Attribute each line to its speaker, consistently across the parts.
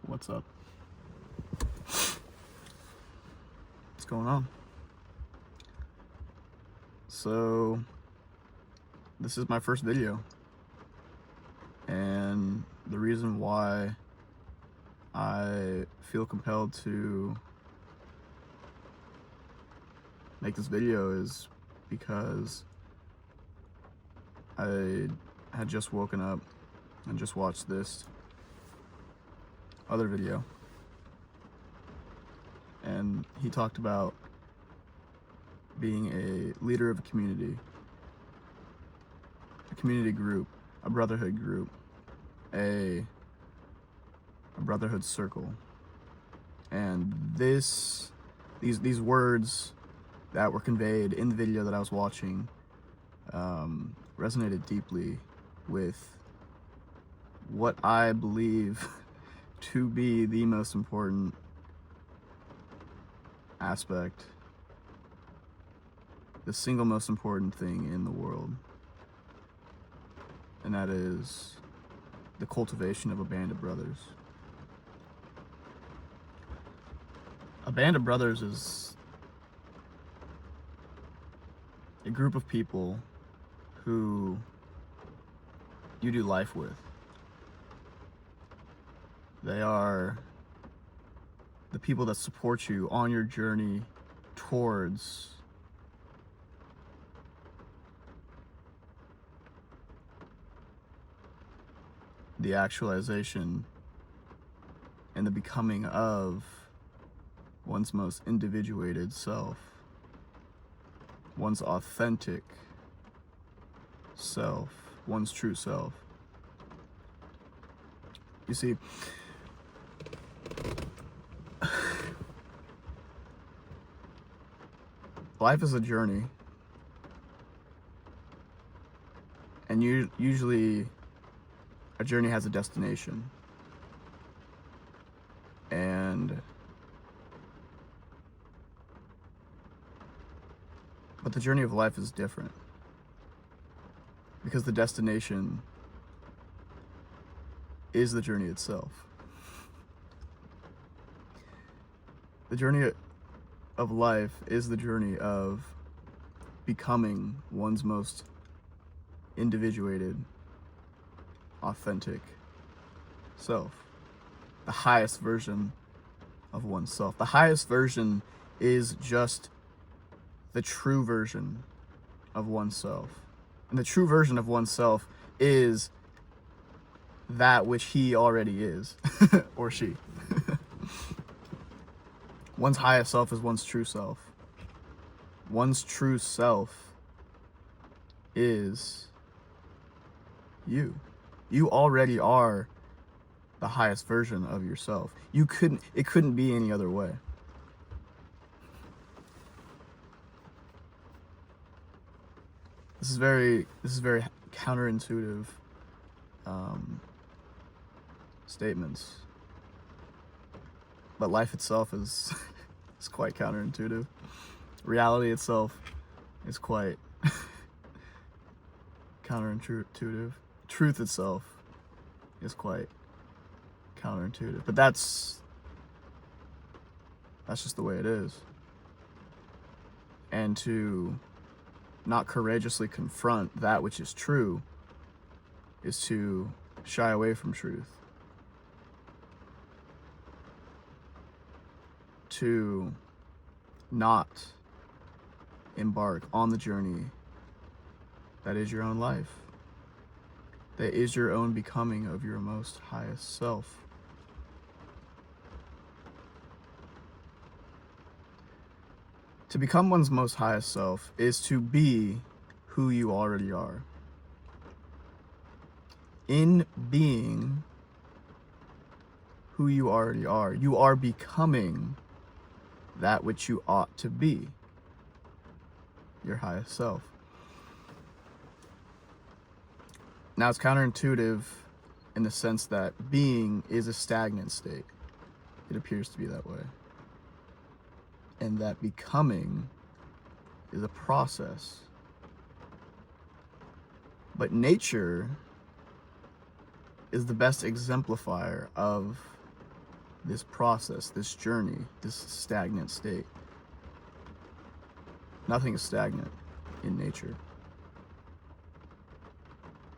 Speaker 1: What's up? What's going on? So, this is my first video, and the reason why I feel compelled to make this video is because I had just woken up and just watched this other video, and he talked about being a leader of a community group, a brotherhood group, a brotherhood circle. And these words that were conveyed in the video that I was watching resonated deeply with what I believe to be the most important aspect, the single most important thing in the world, and that is the cultivation of a band of brothers. A band of brothers is a group of people who you do life with. They are the people that support you on your journey towards the actualization and the becoming of one's most individuated self, one's authentic self, one's true self. You see, life is a journey, and usually a journey has a destination, but the journey of life is different, because the destination is the journey itself. The journey of life is the journey of becoming one's most individuated, authentic self, the highest version of oneself. The highest version is just the true version of oneself. And the true version of oneself is that which he already is, or she. One's highest self is one's true self. One's true self is you. You already are the highest version of yourself. It couldn't be any other way. This is very counterintuitive statements, but life itself is quite counterintuitive. Reality itself is quite counterintuitive. Truth itself is quite counterintuitive, but that's just the way it is. And to not courageously confront that which is true is to shy away from truth. To not embark on the journey that is your own life, that is your own becoming of your most highest self. To become one's most highest self is to be who you already are. In being who you already are, you are becoming that which you ought to be, your highest self. Now, it's counterintuitive in the sense that being is a stagnant state. It appears to be that way. And that becoming is a process. But nature is the best exemplifier of this process, this journey, this stagnant state. Nothing is stagnant in nature.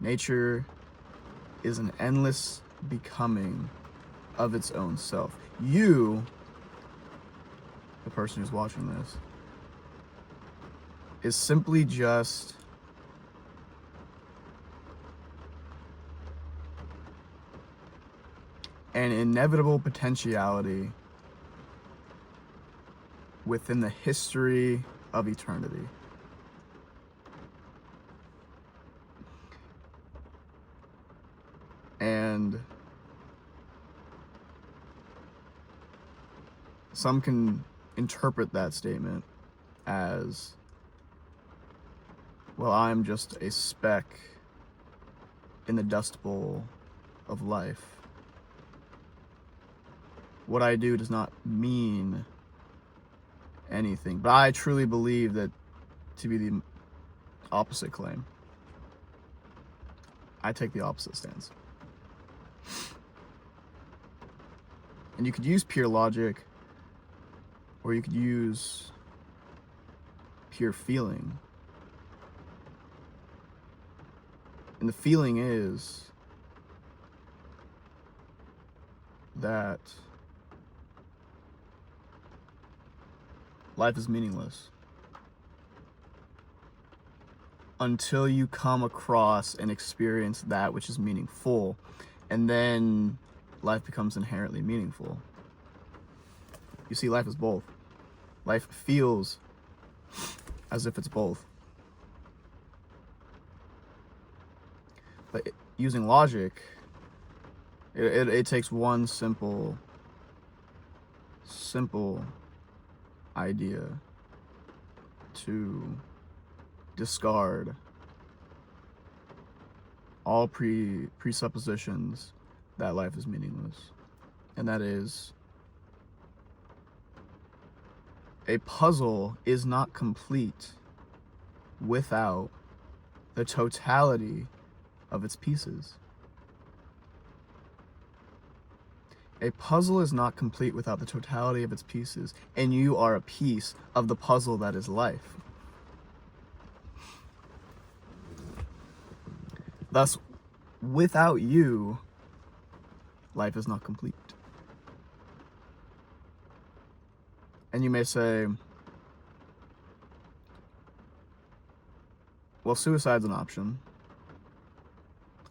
Speaker 1: Nature is an endless becoming of its own self. You, the person who's watching this, is simply just an inevitable potentiality within the history of eternity. And some can interpret that statement as, well, I'm just a speck in the dust bowl of life. What I do does not mean anything. But I truly believe that to be the opposite claim. I take the opposite stance. And you could use pure logic, or you could use pure feeling. And the feeling is that life is meaningless until you come across and experience that which is meaningful, and then life becomes inherently meaningful. You see, life is both. Life feels as if it's both. But using logic, it takes one simple idea to discard all presuppositions that life is meaningless. And that is, a puzzle is not complete without the totality of its pieces. A puzzle is not complete without the totality of its pieces, and you are a piece of the puzzle that is life. Thus, without you, life is not complete. And you may say, well, suicide's an option.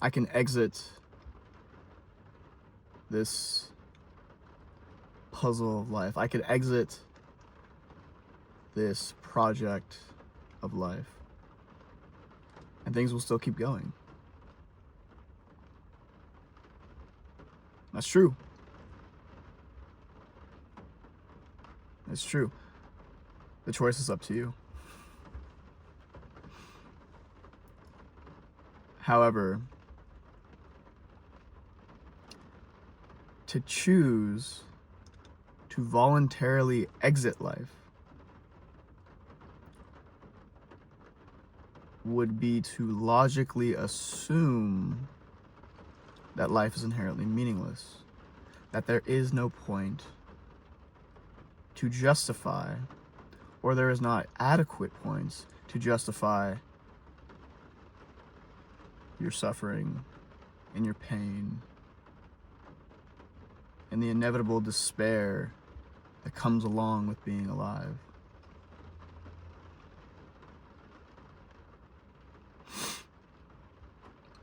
Speaker 1: I can exit this puzzle of life. I could exit this project of life, and things will still keep going. That's true. It's true. The choice is up to you. However, to choose to voluntarily exit life would be to logically assume that life is inherently meaningless, that there is no point to justify, or there is not adequate points to justify your suffering and your pain and the inevitable despair that comes along with being alive.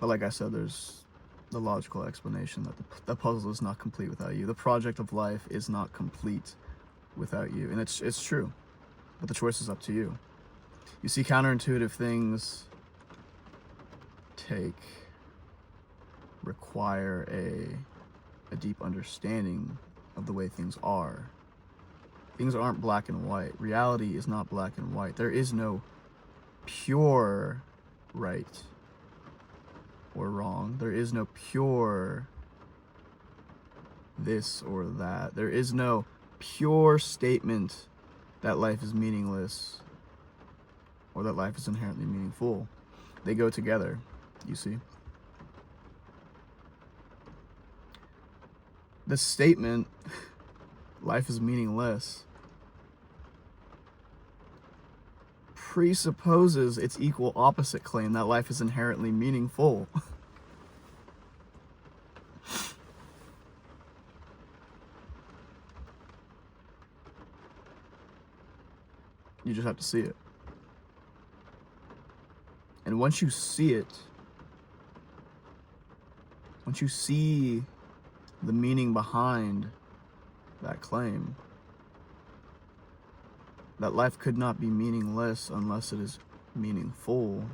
Speaker 1: But like I said, there's the logical explanation that the puzzle is not complete without you. The project of life is not complete without you. And it's true. But the choice is up to you. You see, counterintuitive things require a deep understanding of the way things are. Things aren't black and white. Reality is not black and white. There is no pure right or wrong. There is no pure this or that. There is no pure statement that life is meaningless or that life is inherently meaningful. They go together, you see. the statement, life is meaningless, presupposes its equal opposite claim that life is inherently meaningful. You just have to see it. And once you see it, once you see the meaning behind that claim, that life could not be meaningless unless it is meaningful,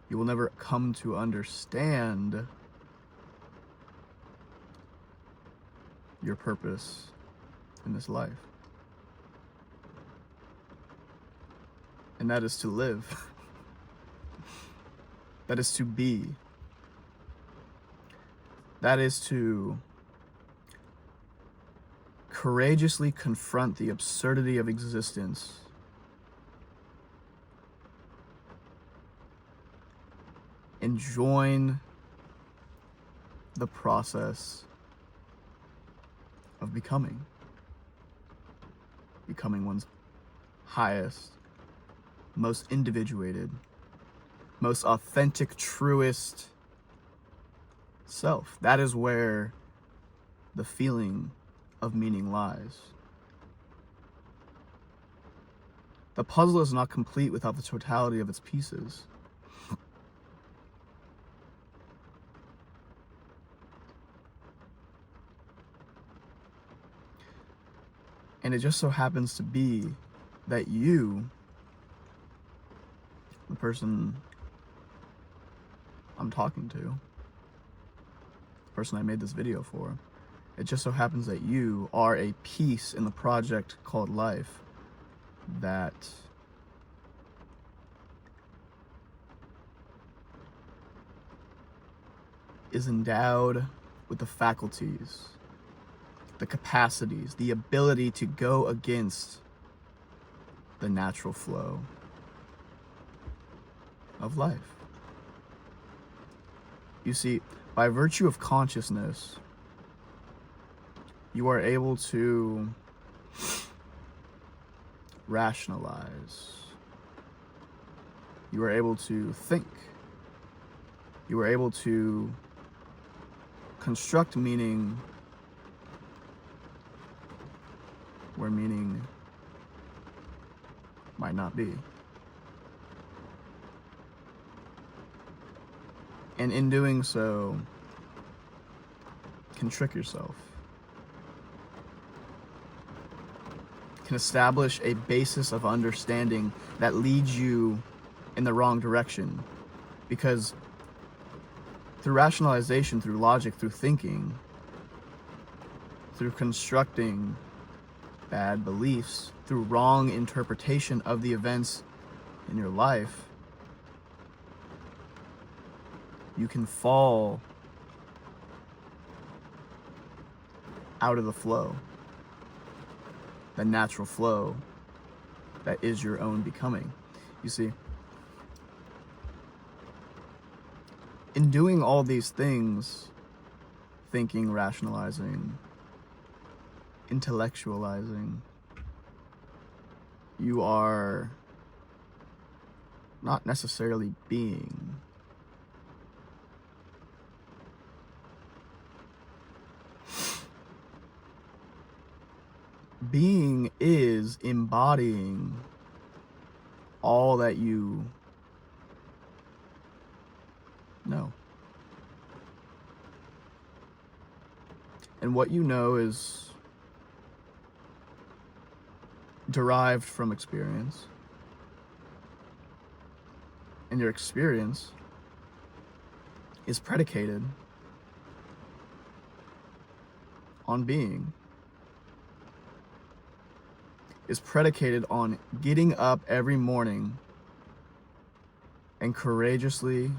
Speaker 1: you will never come to understand your purpose in this life. And that is to live. That is to be. That is to courageously confront the absurdity of existence and join the process of becoming one's highest, most individuated, most authentic, truest self. That is where the feeling of meaning lies. The puzzle is not complete without the totality of its pieces. And it just so happens to be that you, the person I'm talking to, the person I made this video for, it just so happens that you are a piece in the project called life that is endowed with the faculties, the capacities, the ability to go against the natural flow of life. You see, by virtue of consciousness, you are able to rationalize. You are able to think. You are able to construct meaning where meaning might not be. And in doing so, can trick yourself. Can establish a basis of understanding that leads you in the wrong direction. Because through rationalization, through logic, through thinking, through constructing bad beliefs, through wrong interpretation of the events in your life, you can fall out of the flow, the natural flow that is your own becoming. You see, in doing all these things, thinking, rationalizing, intellectualizing, you are not necessarily being. Being is embodying all that you know. And what you know is derived from experience. And your experience is predicated on being. Is predicated on getting up every morning and courageously